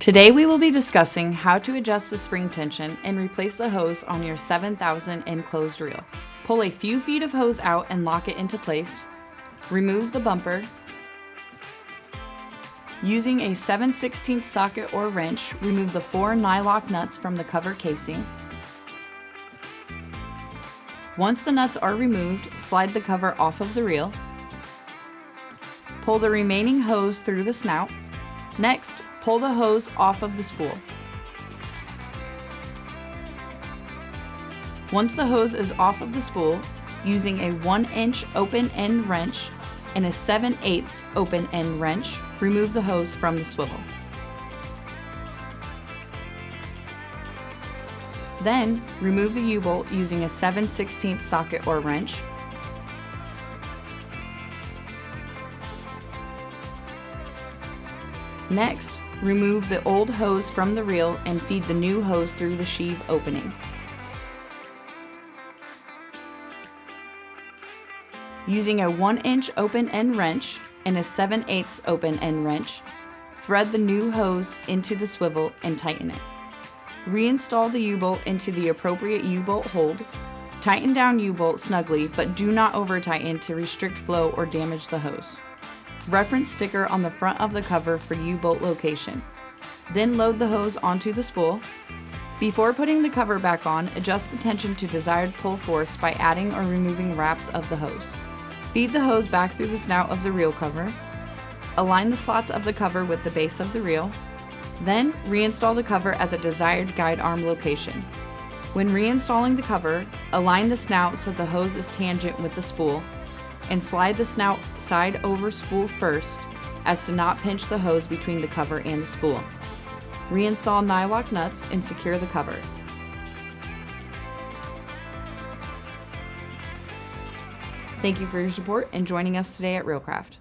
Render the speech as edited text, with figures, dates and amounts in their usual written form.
Today we will be discussing how to adjust the spring tension and replace the hose on your 7000 enclosed reel. Pull a few feet of hose out and lock it into place. Remove the bumper. Using a 7/16 socket or wrench, remove the 4 nylock nuts from the cover casing. Once the nuts are removed, slide the cover off of the reel. Pull the remaining hose through the snout. Next, pull the hose off of the spool. Once the hose is off of the spool, using a 1-inch open end wrench and a 7/8 open end wrench, remove the hose from the swivel. Then, remove the U-bolt using a 7/16 socket or wrench. Next, remove the old hose from the reel and feed the new hose through the sheave opening. Using a 1-inch open end wrench and a 7/8 open end wrench, thread the new hose into the swivel and tighten it. Reinstall the U-bolt into the appropriate U-bolt hold. Tighten down U-bolt snugly, but do not over-tighten to restrict flow or damage the hose. Reference sticker on the front of the cover for U-bolt location. Then load the hose onto the spool. Before putting the cover back on, adjust the tension to desired pull force by adding or removing wraps of the hose. Feed the hose back through the snout of the reel cover. Align the slots of the cover with the base of the reel. Then, reinstall the cover at the desired guide arm location. When reinstalling the cover, align the snout so the hose is tangent with the spool, and slide the snout side over spool first as to not pinch the hose between the cover and the spool. Reinstall nylock nuts and secure the cover. Thank you for your support and joining us today at Reelcraft.